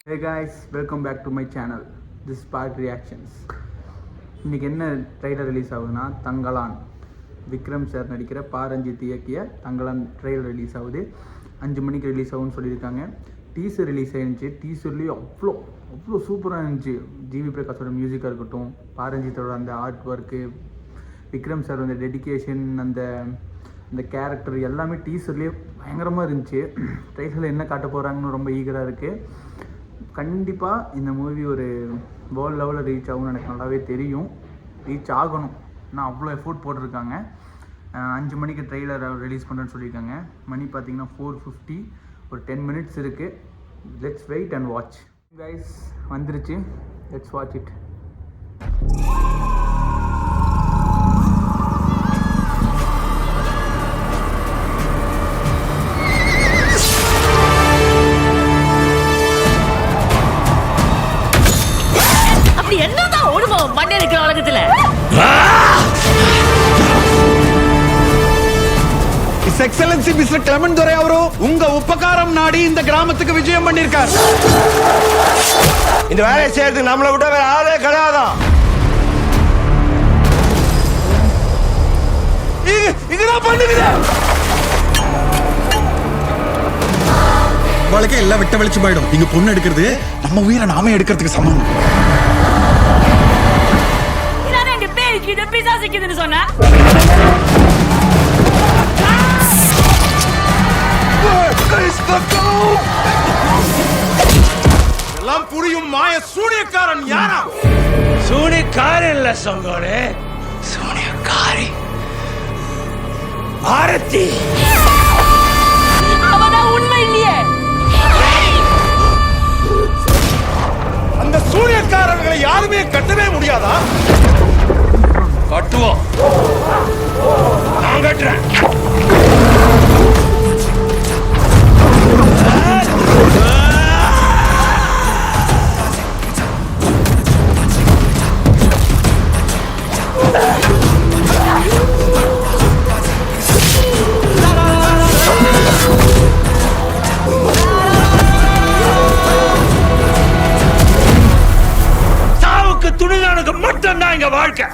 Hey guys, welcome back to my channel. This is Spark Reactions. இன்றைக்கி என்ன trailer release ஆகுதுன்னா Thangalaan. Vikram sir நடிக்கிற பாரஞ்சித் இயக்கிய தங்கலான் ட்ரெய்லர் ரிலீஸ் ஆகுது. 5 மணிக்கு ரிலீஸ் ஆகும்னு சொல்லியிருக்காங்க. Teaser release ஆகிருந்துச்சு. டீசர்லேயும் அவ்வளோ சூப்பராக இருந்துச்சு. ஜிவி பிரகாஷோட மியூசிக்காக இருக்கட்டும், பாரஞ்சித்தோட அந்த ஆர்ட் ஒர்க்கு, விக்ரம் சார் அந்த டெடிக்கேஷன், அந்த கேரக்டர் எல்லாமே டீசர்லேயே பயங்கரமாக இருந்துச்சு. ட்ரெய்லரில் என்ன காட்ட போகிறாங்கன்னு ரொம்ப ஈகராக இருக்குது. கண்டிப்பாக இந்த மூவி ஒரு வேர்ல்டு லெவலில் ரீச் ஆகும்னு எனக்கு நல்லாவே தெரியும். ரீச் ஆகணும், நான் அவ்வளோ எஃபோர்ட் போட்டிருக்காங்க. 5 மணிக்கு ட்ரெய்லர் ரிலீஸ் பண்ணுறேன்னு சொல்லியிருக்காங்க. மணி பார்த்தீங்கன்னா 4:50. ஒரு 10 minutes இருக்குது. Let's wait and watch. Guys வந்துருச்சு, லெட்ஸ் வாட்ச் இட். என்னதான் ஓடுமோ மண்ணே இருக்கிற உலகத்துல. His Excellency Mr. Clement Dore அவரு உங்க உபகாரம் நாடி இந்த கிராமத்துக்கு விஜயம் பண்ணிருக்கார். இந்த வேலையை செய்யறதுக்கு நம்மளை விட வேற ஆளே கிடையாதான். இங்கதான் பண்ணுங்க. வாழ்க்கை எல்லாம் விட்ட வெளிச்சு போயிடும். இங்க பொண்ணு எடுக்கிறது நம்ம உயிரை நாமே எடுக்கிறதுக்கு சமம். பிசாசிக்குதுன்னு சொன்ன எல்லாம் புரியும் மாய சூனியக்காரன் யாரா? சூனியக்காரன் இல்ல சொங்கோடு, சூனியக்காரி ஆரத்தி. அவதான் உண்மை இல்லையே. அந்த சூனியக்காரர்களை யாருமே கட்டவே முடியாதா? கட்டுவோம், நான் கட்டுறேன். சாவுக்கு துணிதானுக்கு மட்டும்தான் இங்க வாழ்க்கை.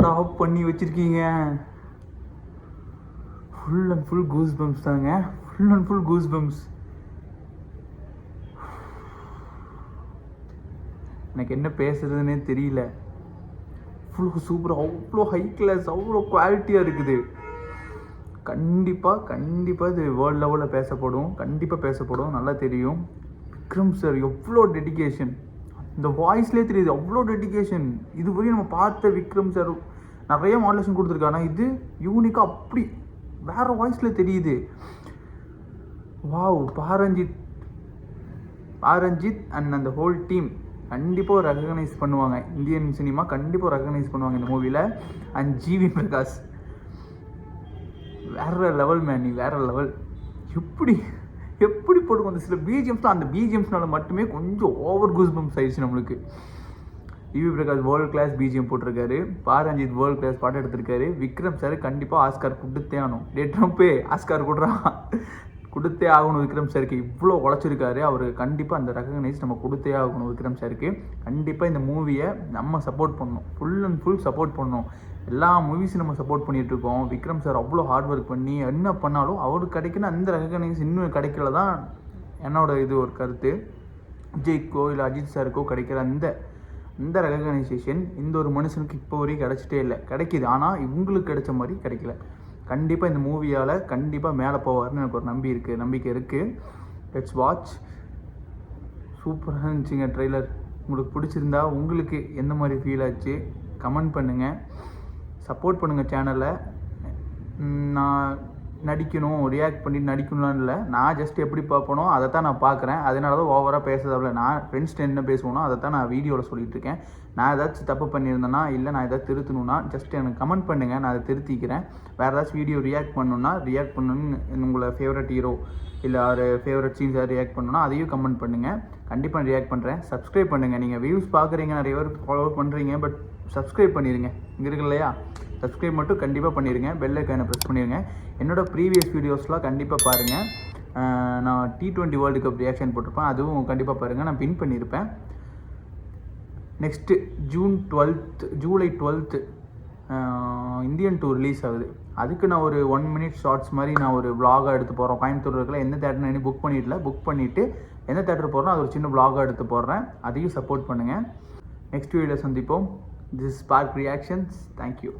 ஆஃப் பண்ணி வச்சிருக்கீங்க. Full and full goose bumps தாங்க. Full and full goose bumps. எனக்கு என்ன பேசுறதுன்னே தெரியல. அவ்வளோ சூப்பராக, அவ்வளோ ஹை கிளாஸ், அவ்வளோ குவாலிட்டியாக இருக்குது. கண்டிப்பாக இது வேர்ல்டு லெவலில் பேசப்படும். கண்டிப்பாக பேசப்படும், நல்லா தெரியும். விக்ரம் சார் எவ்வளோ டெடிக்கேஷன், இந்த வாய்ஸ்லேயே தெரியுது அவ்வளோ டெடிக்கேஷன். இதுவரையும் நம்ம பார்த்த விக்ரம் சார் நிறைய மாடுலேஷன் கொடுத்துருக்காங்க. இது யூனிக்காக அப்படி வேறு வாய்ஸில் தெரியுது. வாவ், பாரஞ்சித் அண்ட் அந்த ஹோல் டீம் கண்டிப்பாக ரெகனைஸ் பண்ணுவாங்க. இந்தியன் சினிமா கண்டிப்பாக ரெகனைஸ் பண்ணுவாங்க இந்த மூவியில். அண்ட் ஜிவி பிரகாஷ் வேறு லெவல் மேன், நீ வேறு லெவல். எப்படி போட்டுக்கும் அந்த சில பிஜிஎம்ஸ் தான். அந்த பிஜிஎம்ஸ்னால மட்டுமே கொஞ்சம் ஓவர் கூஸ் பம்ப்ஸ் ஆயிடுச்சு நம்மளுக்கு. GV Prakash world class BGM போட்டிருக்காரு. பாரஞ்சித் வேர்ல்டு கிளாஸ் பாட்டு எடுத்திருக்காரு. விக்ரம் சார் கண்டிப்பாக ஆஸ்கார் கொடுத்தே ஆகணும். ட்ரம்ப்பே ஆஸ்கார் கொடுத்தே ஆகணும். விக்ரம் சாருக்கு இவ்வளோ உழைச்சிருக்காரு. அவருக்கு கண்டிப்பாக அந்த ரெகனைஸ் நம்ம கொடுத்தே ஆகணும். விக்ரம் சாருக்கு கண்டிப்பாக இந்த மூவியை நம்ம சப்போர்ட் பண்ணணும். ஃபுல் அண்ட் ஃபுல் சப்போர்ட் பண்ணணும். எல்லா மூவிஸும் நம்ம சப்போர்ட் பண்ணிகிட்ருக்கோம். விக்ரம் சார் அவ்வளோ ஹார்ட் ஒர்க் பண்ணி என்ன பண்ணாலும் அவருக்கு கிடைக்கிற அந்த ரெகனைஸ் இன்னும் கிடைக்கல தான் என்னோட இது ஒரு கருத்து. விஜய்க்கோ இல்லை அஜித் சாருக்கோ கிடைக்கிற இந்த ரெகனைசேஷன் இந்த ஒரு மனுஷனுக்கு இப்போ வரைக்கும் கிடச்சிட்டே இல்லை. கிடைக்கிது, ஆனால் இவங்களுக்கு கிடைச்ச மாதிரி கிடைக்கல. கண்டிப்பாக இந்த மூவியால் கண்டிப்பாக மேலே போவார்னு எனக்கு ஒரு நம்பிக்கை இருக்குது. Let's watch. சூப்பராக இருந்துச்சுங்க ட்ரெய்லர். உங்களுக்கு பிடிச்சிருந்தா உங்களுக்கு எந்த மாதிரி ஃபீல் ஆச்சு கமெண்ட் பண்ணுங்கள். சப்போர்ட் பண்ணுங்கள் சேனலை. நான் நடிக்கணும், ரியாக்ட் பண்ணி நடிக்கணும்லாம் இல்லை. நான் ஜஸ்ட் எப்படி பார்ப்பனோ அதை தான் நான் பார்க்குறேன். அதனால தான் ஓவராக பேசுறதில்ல. நான் ஃப்ரெண்ட்ஸ்ட்டு என்ன பேசுவேனோ அதை தான் நான் வீடியோவில் சொல்லிகிட்டு இருக்கேன். நான் ஏதாச்சும் தப்பு பண்ணியிருந்தேன்னா, இல்லை நான் ஏதாச்சும் திருத்தணுன்னா ஜஸ்ட் எனக்கு கமெண்ட் பண்ணுங்கள், நான் அதை திருத்திக்கிறேன். வேறு ஏதாச்சும் வீடியோ ரியாக்ட் பண்ணணுன்னா, ரியாக்ட் பண்ணணுன்னு உங்களை ஃபேவரட் ஹீரோ இல்லை ஒரு ஃபேவரட் சீன்ஸ் ரியாக்ட் பண்ணணுன்னா அதையும் கமெண்ட் பண்ணுங்கள். கண்டிப்பாக ரியாக்ட் பண்ணுறேன். சப்ஸ்கிரைப் பண்ணுங்கள். நீங்கள் வியூஸ் பார்க்குறீங்க, நிறைய பேர் ஃபாலோ பண்ணுறீங்க, பட் சப்ஸ்கிரைப் பண்ணிடுங்க. இங்கே இருக்கு இல்லையா, சப்ஸ்கிரைப் மட்டும் கண்டிப்பாக பண்ணிடுங்க. பெல் ஐக்கானை ப்ரெஸ் பண்ணிடுங்க. என்னோடய ப்ரீவியஸ் வீடியோஸ்லாம் கண்டிப்பாக பாருங்கள். நான் T20 வேர்ல்டு கப் ரியாக்ஷன் போட்டிருப்பேன், அதுவும் கண்டிப்பாக பாருங்கள். நான் பின் பண்ணியிருப்பேன். Next July 12 Indian tour release ஆகுது. அதுக்கு நான் ஒரு 1 minute ஷார்ட்ஸ் மாதிரி நான் ஒரு vlog-ஆக எடுத்து போகிறேன். கோயம்புத்தூர் இருக்கிற எந்த தேட்டர் இன்னும் புக் பண்ணிவிட்டு எந்த தேட்டர் போடுறோம் அது ஒரு சின்ன vlog-ஆக எடுத்து போடுறேன். அதையும் சப்போர்ட் பண்ணுங்கள். நெக்ஸ்ட் வீடியோவில் சந்திப்போம். This spark reactions. தேங்க்யூ.